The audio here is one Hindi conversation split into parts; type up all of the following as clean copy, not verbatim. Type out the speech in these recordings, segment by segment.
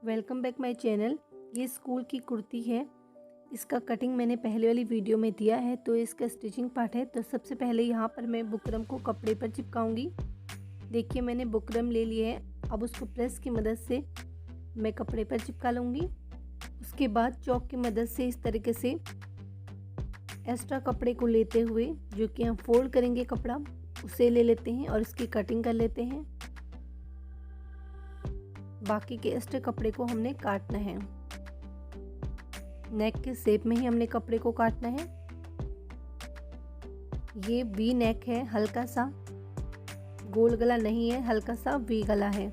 Welcome back my channel. ये स्कूल की कुर्ती है। इसका कटिंग मैंने पहले वाली वीडियो में दिया है, तो इसका स्टिचिंग पार्ट है। तो सबसे पहले यहाँ पर मैं बुकरम को कपड़े पर चिपकाऊंगी। देखिए मैंने बुकरम ले लिया है। अब उसको प्रेस की मदद से मैं कपड़े पर चिपका लूँगी। उसके बाद चॉक की मदद से इस तरीके से एक्स्ट्रा कपड़े को लेते हुए, जो कि हम फोल्ड करेंगे कपड़ा, उसे ले लेते हैं और इसकी कटिंग कर लेते हैं। बाकी के एक्स्ट्रा कपड़े को हमने काटना है। नेक के शेप में ही हमने कपड़े को काटना है। ये वी नेक है, हल्का सा गोल गला नहीं है, हल्का सा वी गला है।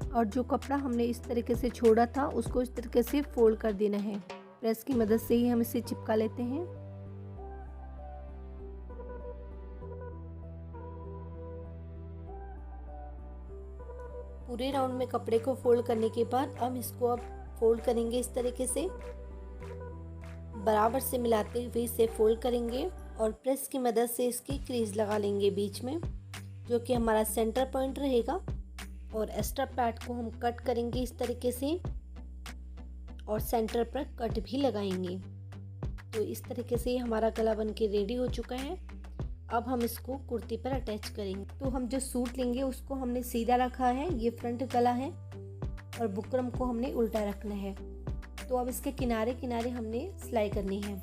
और जो कपड़ा हमने इस तरीके से छोड़ा था उसको इस तरीके से फोल्ड कर देना है। प्रेस की मदद से ही हम इसे चिपका लेते हैं। पूरे राउंड में कपड़े को फोल्ड करने के बाद हम इसको अब फोल्ड करेंगे। इस तरीके से बराबर से मिलाते हुए इसे फोल्ड करेंगे और प्रेस की मदद से इसकी क्रीज लगा लेंगे बीच में, जो कि हमारा सेंटर पॉइंट रहेगा। और एक्स्ट्रा पार्ट को हम कट करेंगे इस तरीके से और सेंटर पर कट भी लगाएंगे। तो इस तरीके से हमारा गला बन के रेडी हो चुका है। अब हम इसको कुर्ती पर अटैच करेंगे। तो हम जो सूट लेंगे उसको हमने सीधा रखा है, ये फ्रंट गला है, और बुकरम को हमने उल्टा रखना है। तो अब इसके किनारे किनारे हमने सिलाई करनी है।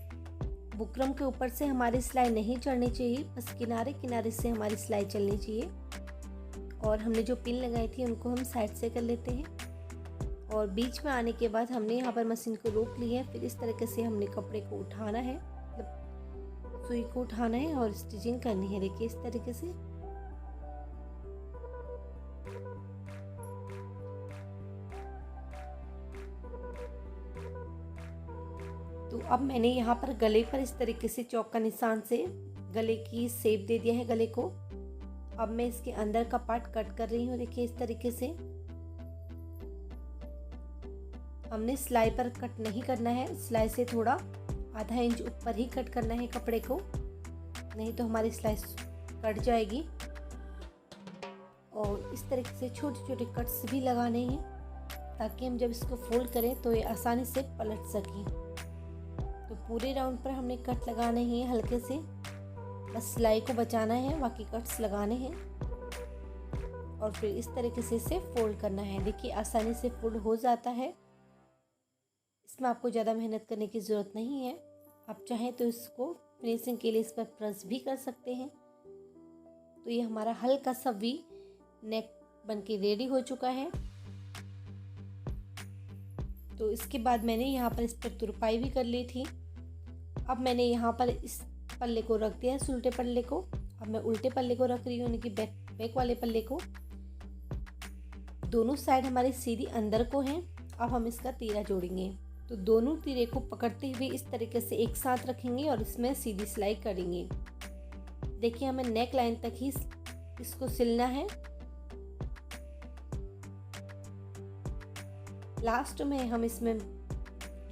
बुकरम के ऊपर से हमारी सिलाई नहीं चढ़नी चाहिए, बस किनारे किनारे से हमारी सिलाई चलनी चाहिए। और हमने जो पिन लगाई थी उनको हम साइड से कर लेते हैं। और बीच में आने के बाद हमने यहाँ पर मशीन को रोक लिया है। फिर इस तरीके से हमने कपड़े को उठाना है, सुई को उठाना है और स्टिचिंग करनी है। देखिए इस तरीके से। तो अब मैंने यहाँ पर गले पर इस तरीके से चौक का निशान से गले की शेप दे दिया है गले को। अब मैं इसके अंदर का पार्ट कट कर रही हूँ। देखिए इस तरीके से। हमने सिलाई पर कट नहीं करना है, सिलाई से थोड़ा आधा इंच ऊपर ही कट करना है कपड़े को, नहीं तो हमारी सिलाई कट जाएगी। और इस तरीके से छोटे छोटे कट्स भी लगाने हैं, ताकि हम जब इसको फोल्ड करें तो ये आसानी से पलट सकें। तो पूरे राउंड पर हमने कट लगाने हैं हल्के से, बस सिलाई को बचाना है, बाकी कट्स लगाने हैं। और फिर इस तरीके से इसे फोल्ड करना है। देखिए आसानी से फोल्ड हो जाता है। इसमें आपको ज़्यादा मेहनत करने की ज़रूरत नहीं है। आप चाहें तो इसको फिनिशिंग के लिए इस पर प्रेस भी कर सकते हैं। तो ये हमारा हल्का सा वी नेक बन के रेडी हो चुका है। तो इसके बाद मैंने यहाँ पर इस पर तुरपाई भी कर ली थी। अब मैंने यहाँ पर इस पल्ले को रख दिया है, उल्टे पल्ले को। अब मैं उल्टे पल्ले को रख रही हूँ, यानी कि बैक वाले पल्ले को। दोनों साइड हमारी सीधी अंदर को हैं। अब हम इसका तीरा जोड़ेंगे। तो दोनों तीरे को पकड़ते हुए इस तरीके से एक साथ रखेंगे और इसमें सीधी सिलाई करेंगे। देखिए हमें नेक लाइन तक ही इसको सिलना है। लास्ट में हम इसमें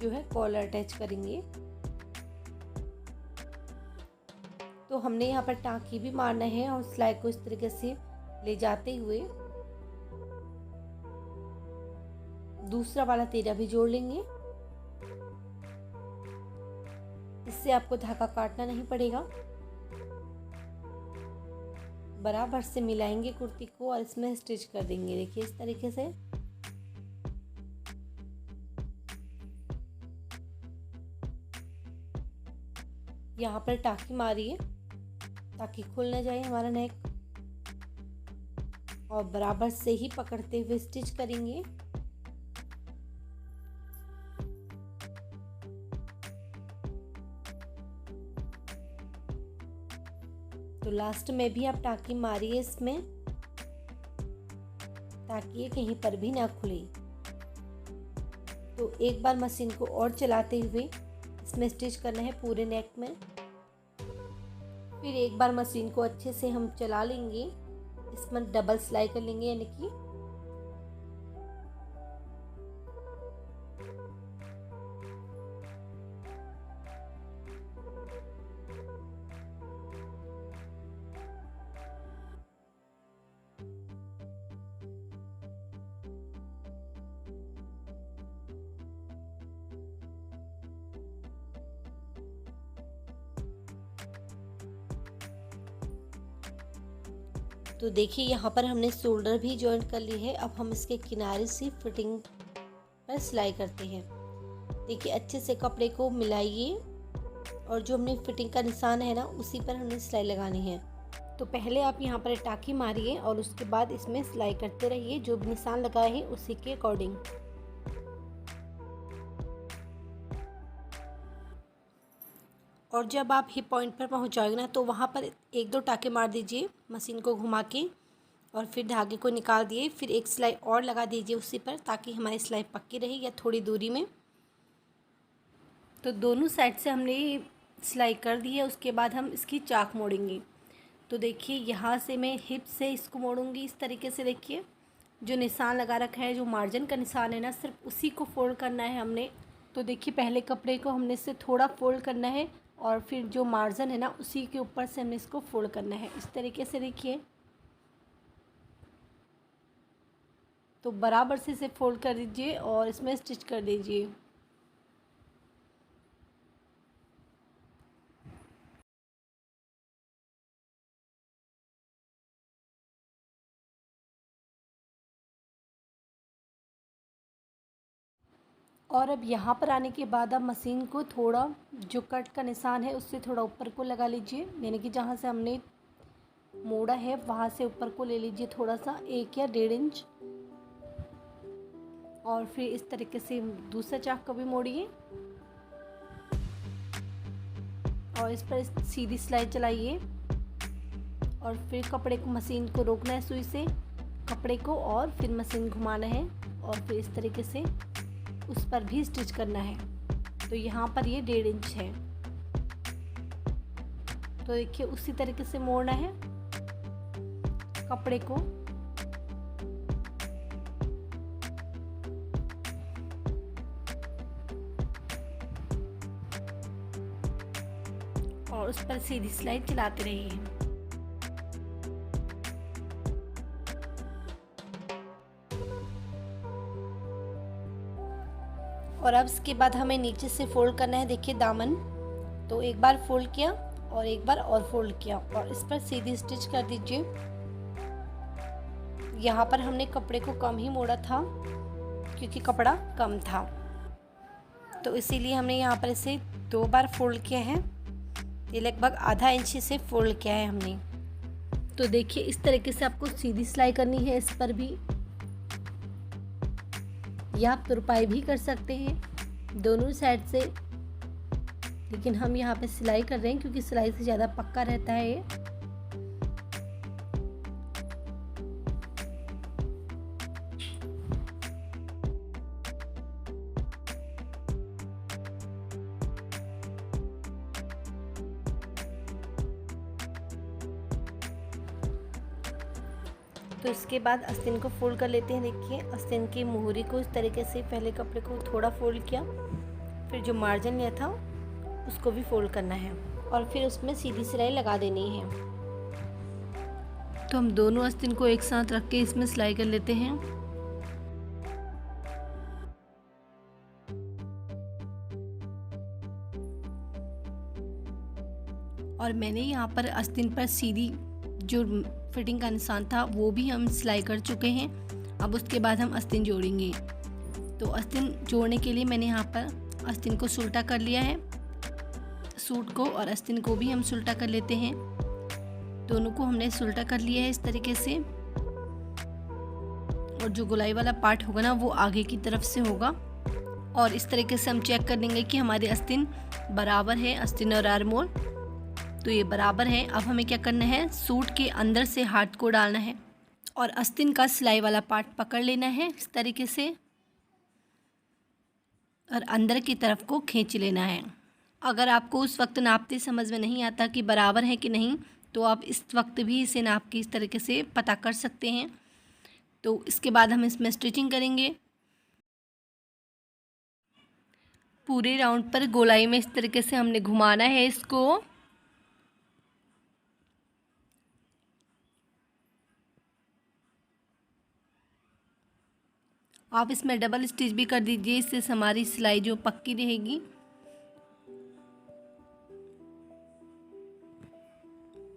जो है कॉलर अटैच करेंगे। तो हमने यहाँ पर टाँकी भी मारना है और सिलाई को इस तरीके से ले जाते हुए दूसरा वाला तीरा भी जोड़ लेंगे। इससे आपको धागा काटना नहीं पड़ेगा। बराबर से मिलाएंगे कुर्ती को और इसमें स्टिच कर देंगे। देखिए इस तरीके से। यहाँ पर टाँकी मारिए ताकि खुल ना जाए हमारा नेक, और बराबर से ही पकड़ते हुए स्टिच करेंगे। तो लास्ट में भी आप टाँकी मारिए इसमें, ताकि ये कहीं पर भी ना खुले। तो एक बार मशीन को और चलाते हुए इसमें स्टिच करना है पूरे नेक में। फिर एक बार मशीन को अच्छे से हम चला लेंगे, इसमें डबल सिलाई कर लेंगे, यानी कि तो देखिए यहाँ पर हमने शोल्डर भी जॉइंट कर ली है। अब हम इसके किनारे से फिटिंग पर सिलाई करते हैं। देखिए अच्छे से कपड़े को मिलाइए और जो हमने फिटिंग का निशान है ना उसी पर हमने सिलाई लगानी है। तो पहले आप यहाँ पर टाँकी मारिए और उसके बाद इसमें सिलाई करते रहिए जो भी निशान लगाए हैं उसी के अकॉर्डिंग। और जब आप हिप पॉइंट पर पहुँच जाओगे ना तो वहाँ पर 1-2 टाँके मार दीजिए मशीन को घुमा के और फिर धागे को निकाल दिए। फिर एक सिलाई और लगा दीजिए उसी पर ताकि हमारी सिलाई पक्की रहे या थोड़ी दूरी में। तो दोनों साइड से हमने सिलाई कर दी है। उसके बाद हम इसकी चाक मोड़ेंगे। तो देखिए यहाँ से मैं हिप से इसको मोड़ूंगी इस तरीके से। देखिए जो निशान लगा रखा है, जो मार्जिन का निशान है ना, सिर्फ उसी को फोल्ड करना है हमने। तो देखिए पहले कपड़े को हमने इससे थोड़ा फोल्ड करना है और फिर जो मार्जिन है ना उसी के ऊपर से हमने इसको फोल्ड करना है इस तरीके से। देखिए तो बराबर से इसे फोल्ड कर दीजिए और इसमें स्टिच कर दीजिए। और अब यहाँ पर आने के बाद आप मशीन को थोड़ा जो कट का निशान है उससे थोड़ा ऊपर को लगा लीजिए, यानी कि जहाँ से हमने मोड़ा है वहाँ से ऊपर को ले लीजिए थोड़ा सा 1 या 1.5 इंच। और फिर इस तरीके से दूसरा चाक को भी मोड़िए और इस पर सीधी सिलाई चलाइए और फिर कपड़े को, मशीन को रोकना है सुई से, कपड़े को, और फिर मशीन घुमाना है और फिर इस तरीके से उस पर भी स्टिच करना है। तो यहाँ पर ये 1.5 इंच है। तो देखिए उसी तरीके से मोड़ना है कपड़े को। और उस पर सीधी सिलाई चलाते रहिए। और अब इसके बाद हमें नीचे से फोल्ड करना है। देखिए दामन, तो एक बार फोल्ड किया और एक बार और फोल्ड किया और इस पर सीधी स्टिच कर दीजिए। यहाँ पर हमने कपड़े को कम ही मोड़ा था क्योंकि कपड़ा कम था, तो इसीलिए हमने यहाँ पर इसे 2 बार फोल्ड किया है। ये लगभग आधा इंच से फोल्ड किया है हमने। तो देखिए इस तरीके से आपको सीधी सिलाई करनी है इस पर भी, या आप तुरपाई भी कर सकते हैं दोनों साइड से, लेकिन हम यहाँ पे सिलाई कर रहे हैं क्योंकि सिलाई से ज़्यादा पक्का रहता है ये। तो इसके बाद आस्तीन को फोल्ड कर लेते हैं। देखिए आस्तीन की मोहरी को इस तरीके से पहले कपड़े को थोड़ा फोल्ड किया, फिर जो मार्जिन लिया था उसको भी फोल्ड करना है और फिर उसमें सीधी सिलाई लगा देनी है। तो हम दोनों आस्तीन को एक साथ रख के इसमें सिलाई कर लेते हैं। और मैंने यहाँ पर आस्तीन पर सीधी जो फिटिंग का निशान था वो भी हम सिलाई कर चुके हैं। अब उसके बाद हम आस्तीन जोड़ेंगे। तो आस्तीन जोड़ने के लिए मैंने यहाँ पर आस्तीन को सुल्टा कर लिया है, सूट को और आस्तीन को भी हम सुल्टा कर लेते हैं। दोनों को हमने सुल्टा कर लिया है इस तरीके से। और जो गोलाई वाला पार्ट होगा ना वो आगे की तरफ से होगा। और इस तरीके से हम चेक कर लेंगे कि हमारी आस्तीन बराबर है, आस्तीन और आर्म होल तो ये बराबर है। अब हमें क्या करना है, सूट के अंदर से हाथ को डालना है और आस्तीन का सिलाई वाला पार्ट पकड़ लेना है इस तरीके से और अंदर की तरफ को खींच लेना है। अगर आपको उस वक्त नापते समझ में नहीं आता कि बराबर है कि नहीं, तो आप इस वक्त भी इसे नाप के इस तरीके से पता कर सकते हैं। तो इसके बाद हम इसमें स्टिचिंग करेंगे। पूरे राउंड पर गोलाई में इस तरीके से हमने घुमाना है इसको। आप इसमें डबल स्टिच भी कर दीजिए, इससे हमारी सिलाई जो पक्की रहेगी।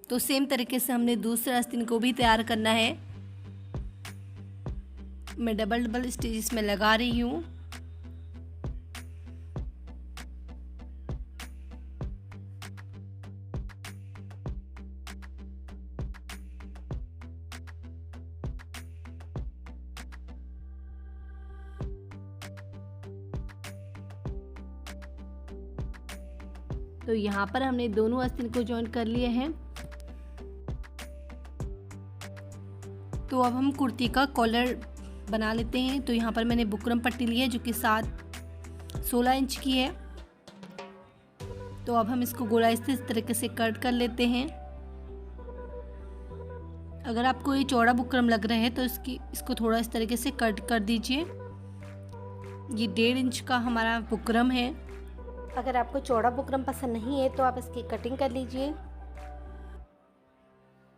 तो सेम तरीके से हमने दूसरे आस्तीन को भी तैयार करना है। मैं डबल डबल स्टिच में लगा रही हूँ। तो यहाँ पर हमने दोनों आस्तीन को जॉइन कर लिए हैं। तो अब हम कुर्ती का कॉलर बना लेते हैं। तो यहाँ पर मैंने बुकरम पट्टी ली है जो कि 16 इंच की है। तो अब हम इसको गोलाई से इस तरीके से कट कर लेते हैं। अगर आपको ये चौड़ा बुकरम लग रहा है तो इसको थोड़ा इस तरीके से कट कर दीजिए। ये 1.5 इंच का हमारा बुकरम है। अगर आपको चौड़ा बुकरम पसंद नहीं है तो आप इसकी कटिंग कर लीजिए।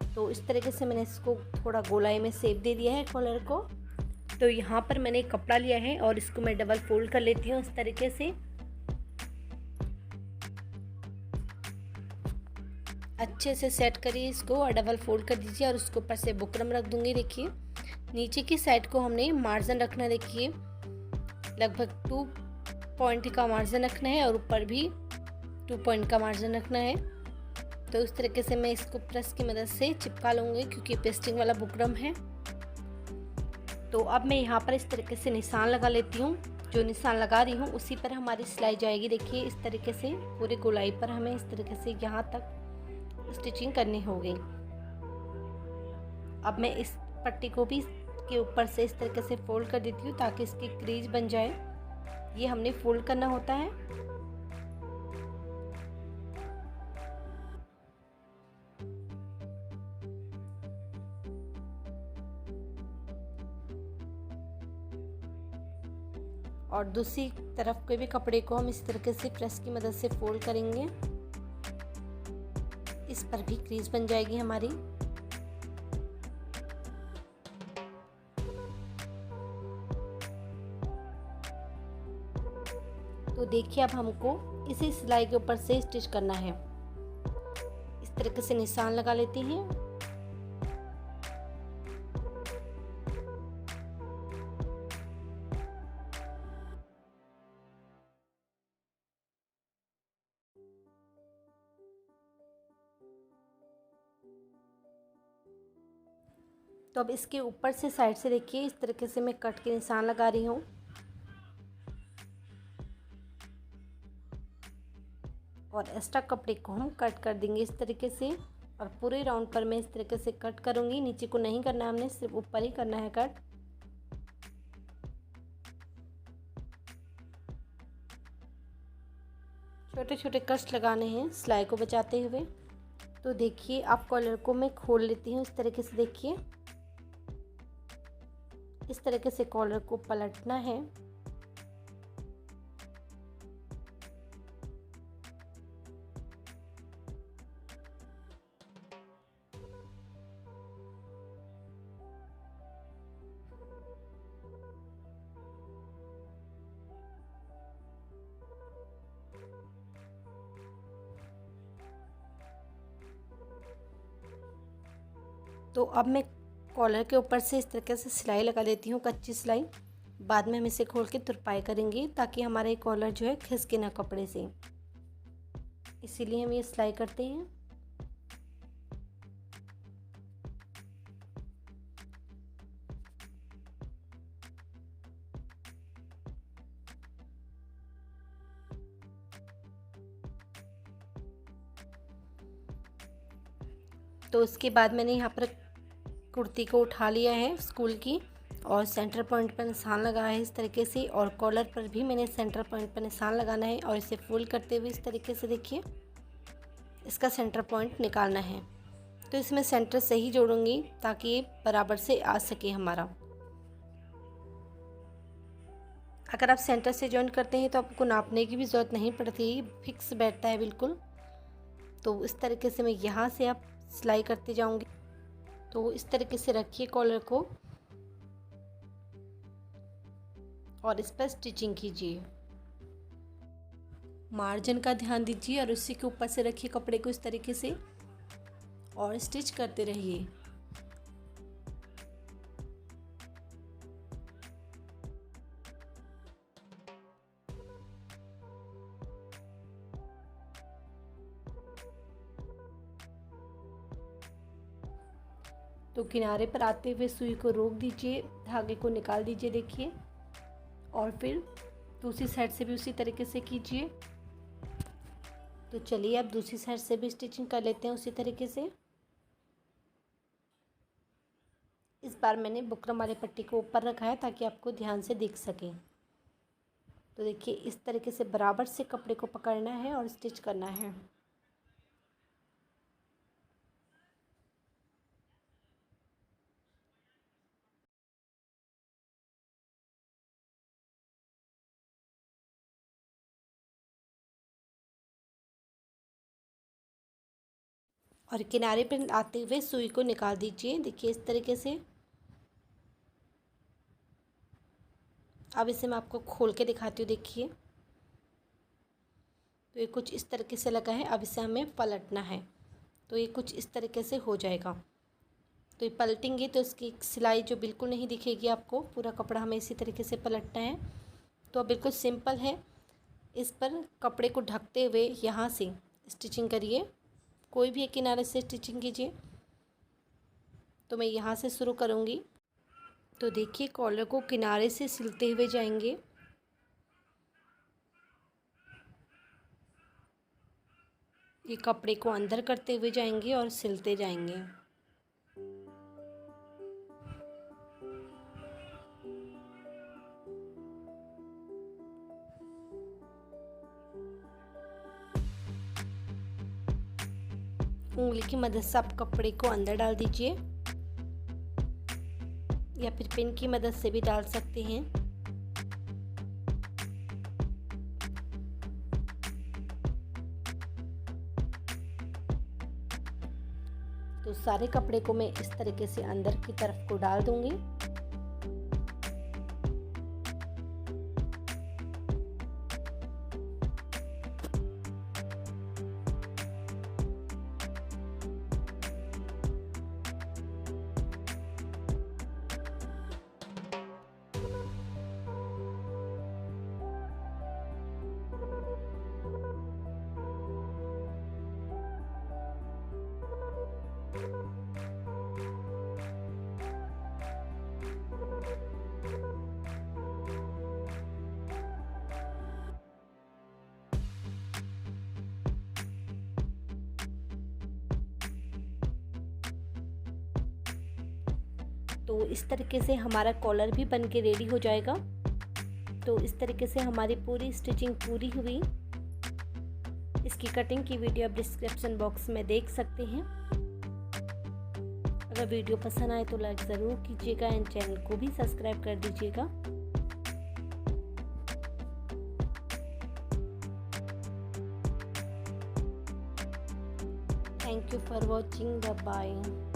तो इस तरीके से मैंने इसको थोड़ा गोलाई में शेप दे दिया है कॉलर को। तो यहाँ पर मैंने एक कपड़ा लिया है और इसको मैं डबल फोल्ड कर लेती हूँ इस तरीके से। अच्छे से सेट करिए इसको और डबल फोल्ड कर दीजिए और उसके ऊपर से बुकरम रख दूंगी। देखिए नीचे की साइड को हमने मार्जिन रखना है। देखिए लगभग 2 पॉइंट का मार्जिन रखना है और ऊपर भी 2 पॉइंट का मार्जिन रखना है। तो इस तरीके से मैं इसको प्रेस की मदद से चिपका लूँगी क्योंकि पेस्टिंग वाला बुकरम है। तो अब मैं यहाँ पर इस तरीके से निशान लगा लेती हूँ। जो निशान लगा रही हूँ उसी पर हमारी सिलाई जाएगी। देखिए इस तरीके से पूरे गोलाई पर हमें इस तरीके से यहाँ तक स्टिचिंग करनी होगी। अब मैं इस पट्टी को भी के ऊपर से इस तरीके से फोल्ड कर देती हूँ ताकि इसकी क्रीज बन जाए। ये हमने फोल्ड करना होता है। और दूसरी तरफ के भी कपड़े को हम इस तरीके से प्रेस की मदद से फोल्ड करेंगे। इस पर भी क्रीज बन जाएगी हमारी। तो देखिए अब हमको इसी सिलाई के ऊपर से स्टिच करना है। इस तरीके से निशान लगा लेते हैं। तो अब इसके ऊपर से साइड से देखिए इस तरीके से मैं कट के निशान लगा रही हूँ। और एक्स्ट्रा कपड़े को हम कट कर देंगे इस तरीके से। और पूरे राउंड पर मैं इस तरीके से कट करूँगी। नीचे को नहीं करना है हमने, सिर्फ ऊपर ही करना है कट। छोटे छोटे कट्स लगाने हैं सिलाई को बचाते हुए। तो देखिए आप कॉलर को मैं खोल लेती हूँ इस तरीके से। देखिए इस तरीके से कॉलर को पलटना है। तो अब मैं कॉलर के ऊपर से इस तरीके से सिलाई लगा लेती हूँ, कच्ची सिलाई। बाद में हम इसे खोल के तुरपाई करेंगे ताकि हमारा ये कॉलर जो है खिसके ना कपड़े से, इसीलिए हम ये सिलाई करते हैं। तो उसके बाद मैंने यहाँ पर कुर्ती को उठा लिया है स्कूल की और सेंटर पॉइंट पर निशान लगाया है इस तरीके से। और कॉलर पर भी मैंने सेंटर पॉइंट पर निशान लगाना है और इसे फोल्ड करते हुए इस तरीके से देखिए इसका सेंटर पॉइंट निकालना है। तो इसमें सेंटर सही जोड़ूंगी ताकि ये बराबर से आ सके हमारा। अगर आप सेंटर से जॉइन करते हैं तो आपको नापने की भी ज़रूरत नहीं पड़ती, फिक्स बैठता है बिल्कुल। तो इस तरीके से मैं यहाँ से आप सिलाई करते जाऊंगी। तो इस तरीके से रखिए कॉलर को और इस पर स्टिचिंग कीजिए। मार्जिन का ध्यान दीजिए और उसी के ऊपर से रखिए कपड़े को इस तरीके से। और स्टिच करते रहिए। तो किनारे पर आते हुए सुई को रोक दीजिए, धागे को निकाल दीजिए देखिए, और फिर दूसरी साइड से भी उसी तरीके से कीजिए। तो चलिए अब दूसरी साइड से भी स्टिचिंग कर लेते हैं उसी तरीके से। इस बार मैंने बुकरम वाले पट्टी को ऊपर रखा है ताकि आपको ध्यान से दिख सके। तो देखिए इस तरीके से बराबर से कपड़े को पकड़ना है और स्टिच करना है। और किनारे पर आते हुए सुई को निकाल दीजिए देखिए इस तरीके से। अब इसे मैं आपको खोल के दिखाती हूँ देखिए। तो ये कुछ इस तरीके से लगा है। अब इसे हमें पलटना है, तो ये कुछ इस तरीके से हो जाएगा। तो ये पलटेंगे तो इसकी सिलाई जो बिल्कुल नहीं दिखेगी आपको, पूरा कपड़ा हमें इसी तरीके से पलटना है। तो अब बिल्कुल सिंपल है। इस पर कपड़े को ढकते हुए यहाँ से स्टिचिंग करिए, कोई भी एक किनारे से स्टिचिंग कीजिए। तो मैं यहाँ से शुरू करूँगी। तो देखिए कॉलर को किनारे से सिलते हुए जाएंगे। ये कपड़े को अंदर करते हुए जाएंगे और सिलते जाएंगे। उंगली की मदद से आप कपड़े को अंदर डाल दीजिए, या फिर पिन की मदद से भी डाल सकते हैं। तो सारे कपड़े को मैं इस तरीके से अंदर की तरफ को डाल दूंगी। तो इस तरीके से हमारा कॉलर भी बन के रेडी हो जाएगा। तो इस तरीके से हमारी पूरी स्टिचिंग पूरी हुई। इसकी कटिंग की वीडियो आप डिस्क्रिप्शन बॉक्स में देख सकते हैं। अगर वीडियो पसंद आए तो लाइक ज़रूर कीजिएगा एंड चैनल को भी सब्सक्राइब कर दीजिएगा। Thank you for watching. Bye.